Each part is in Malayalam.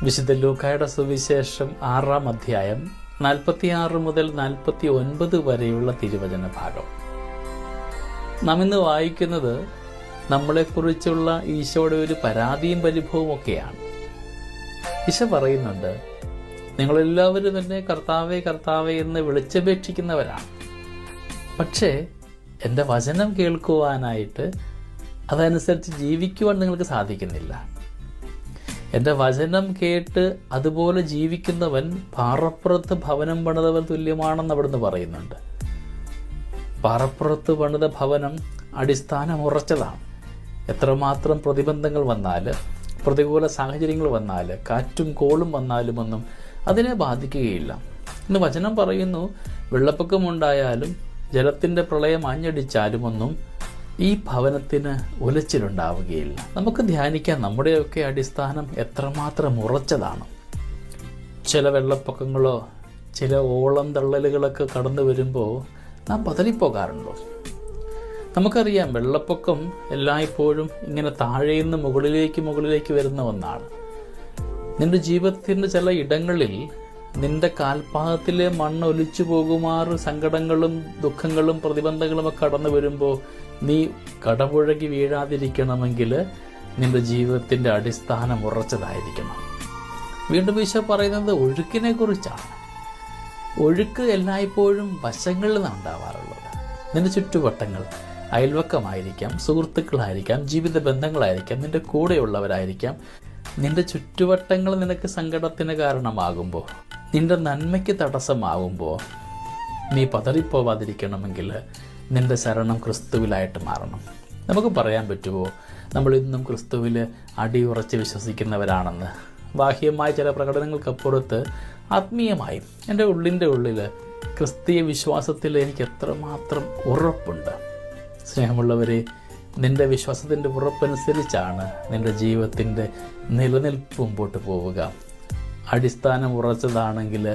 വിശുദ്ധ ലൂക്കായുടെ സുവിശേഷം 6-ാം അധ്യായം 46 മുതൽ 49 വരെയുള്ള തിരുവചന ഭാഗം. നാം ഇന്ന് വായിക്കുന്നത് നമ്മളെക്കുറിച്ചുള്ള ഈശോയുടെ ഒരു പരാതിയും പരിഭവവും ഒക്കെയാണ്. ഈശോ പറയുന്നുണ്ട്, നിങ്ങളെല്ലാവരും എന്നെ കർത്താവേ കർത്താവേ എന്ന് വിളിച്ചപേക്ഷിക്കുന്നവരാണ്, പക്ഷേ എൻ്റെ വചനം കേൾക്കുവാനായിട്ട് അതനുസരിച്ച് ജീവിക്കുവാൻ നിങ്ങൾക്ക് സാധിക്കുന്നില്ല. എൻ്റെ വചനം കേട്ട് അതുപോലെ ജീവിക്കുന്നവൻ പാറപ്പുറത്ത് ഭവനം പണിതവൻ തുല്യമാണെന്ന് അവിടുന്ന് പറയുന്നുണ്ട്. പാറപ്പുറത്ത് പണിത ഭവനം അടിസ്ഥാനം ഉറച്ചതാണ്. എത്രമാത്രം പ്രതിബന്ധങ്ങൾ വന്നാൽ, പ്രതികൂല സാഹചര്യങ്ങൾ വന്നാൽ, കാറ്റും കോളും വന്നാലും ഒന്നും അതിനെ ബാധിക്കുകയില്ല. ഇന്ന് വചനം പറയുന്നു, വെള്ളപ്പൊക്കമുണ്ടായാലും ജലത്തിൻ്റെ പ്രളയം ആഞ്ഞടിച്ചാലും ഒന്നും ഈ ഭവനത്തിന് ഉലച്ചിലുണ്ടാവുകയില്ല. നമുക്ക് ധ്യാനിക്കാം, നമ്മുടെയൊക്കെ അടിസ്ഥാനം എത്രമാത്രം ഉറച്ചതാണ്. ചില വെള്ളപ്പൊക്കങ്ങളോ ചില ഓളം തള്ളലുകളൊക്കെ കടന്നു വരുമ്പോൾ നാം പതറിപ്പോകാറുണ്ടോ? നമുക്കറിയാം, വെള്ളപ്പൊക്കം എല്ലായ്പ്പോഴും ഇങ്ങനെ താഴേന്ന് മുകളിലേക്ക് വരുന്ന ഒന്നാണ്. നിന്റെ ജീവിതത്തിൻ്റെ ചില ഇടങ്ങളിൽ നിന്റെ കാൽപാദത്തിലെ മണ്ണ് ഒലിച്ചു പോകുമാറ് സങ്കടങ്ങളും ദുഃഖങ്ങളും പ്രതിബന്ധങ്ങളും ഒക്കെ കടന്നു വരുമ്പോൾ നീ കടപുഴകി വീഴാതിരിക്കണമെങ്കിൽ നിന്റെ ജീവിതത്തിൻ്റെ അടിസ്ഥാനം ഉറച്ചതായിരിക്കണം. വീണ്ടും ഈശോ പറയുന്നത് ഒഴുക്കിനെ കുറിച്ചാണ്. ഒഴുക്ക് എല്ലായ്പ്പോഴും വശങ്ങളിൽ നിന്നാണ് ഉണ്ടാവാറുള്ളത്. നിന്റെ ചുറ്റുവട്ടങ്ങൾ അയൽവക്കമായിരിക്കാം, സുഹൃത്തുക്കളായിരിക്കാം, ജീവിത ബന്ധങ്ങളായിരിക്കാം, നിന്റെ കൂടെയുള്ളവരായിരിക്കാം. നിന്റെ ചുറ്റുവട്ടങ്ങൾ നിനക്ക് സങ്കടത്തിന് കാരണമാകുമ്പോൾ, നിന്റെ നന്മയ്ക്ക് തടസ്സമാകുമ്പോൾ നീ പതറിപ്പോവാതിരിക്കണമെങ്കിൽ നിന്റെ ശരണം ക്രിസ്തുവിലായിട്ട് മാറണം. നമുക്ക് പറയാൻ പറ്റുമോ നമ്മൾ ഇന്നും ക്രിസ്തുവിൽ അടിയുറച്ച് വിശ്വസിക്കുന്നവരാണെന്ന്? ബാഹ്യമായ ചില പ്രകടനങ്ങൾക്കപ്പുറത്ത് ആത്മീയമായും എൻ്റെ ഉള്ളിൻ്റെ ഉള്ളിൽ ക്രിസ്തീയ വിശ്വാസത്തിൽ എനിക്ക് എത്രമാത്രം ഉറപ്പുണ്ട്. സ്നേഹമുള്ളവരെ, നിന്റെ വിശ്വാസത്തിൻ്റെ ഉറപ്പനുസരിച്ചാണ് നിന്റെ ജീവിതത്തിൻ്റെ നിലനിൽപ്പ് മുമ്പോട്ട് പോവുക. അടിസ്ഥാനം ഉറച്ചതാണെങ്കിൽ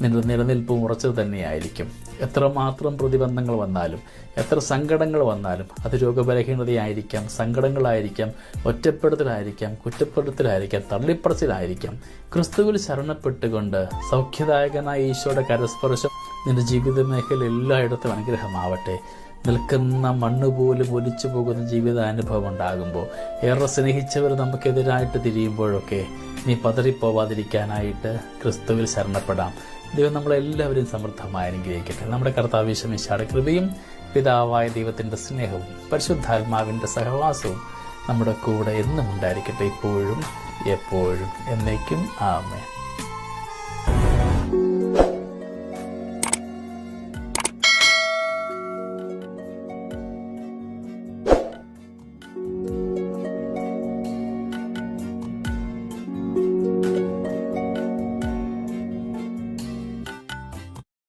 നിന്റെ നിലനിൽപ്പും ഉറച്ചത് തന്നെയായിരിക്കും. എത്രമാത്രം പ്രതിബന്ധങ്ങൾ വന്നാലും, എത്ര സങ്കടങ്ങൾ വന്നാലും, അത് രോഗബലഹീനതയായിരിക്കാം, സങ്കടങ്ങളായിരിക്കാം, ഒറ്റപ്പെടുത്തലായിരിക്കാം, കുറ്റപ്പെടുത്തലായിരിക്കാം, തള്ളിപ്പറച്ചിലായിരിക്കാം, ക്രിസ്തുവിൽ ശരണപ്പെട്ടുകൊണ്ട് സൗഖ്യദായകനായ ഈശോയുടെ കരസ്പർശം നിന്റെ ജീവിത മേഖല എല്ലായിടത്തും അനുഗ്രഹമാവട്ടെ. നിൽക്കുന്ന മണ്ണ് പോലും ഒലിച്ചു പോകുന്ന ജീവിതാനുഭവം ഉണ്ടാകുമ്പോൾ, ഏറെ സ്നേഹിച്ചവർ നമുക്കെതിരായിട്ട് തിരിയുമ്പോഴൊക്കെ നീ പതറിപ്പോവാതിരിക്കാനായിട്ട് ക്രിസ്തുവിൽ ശരണപ്പെടാം. ദൈവം നമ്മളെല്ലാവരും സമൃദ്ധമായി അനുഗ്രഹിക്കട്ടെ. നമ്മുടെ കർത്താവ് യേശു മിശിഹായുടെ കൃപയും പിതാവായ ദൈവത്തിൻ്റെ സ്നേഹവും പരിശുദ്ധാത്മാവിൻ്റെ സഹവാസവും നമ്മുടെ കൂടെ എന്നും ഉണ്ടായിരിക്കട്ടെ, ഇപ്പോഴും എപ്പോഴും എന്നേക്കും. ആമേൻ.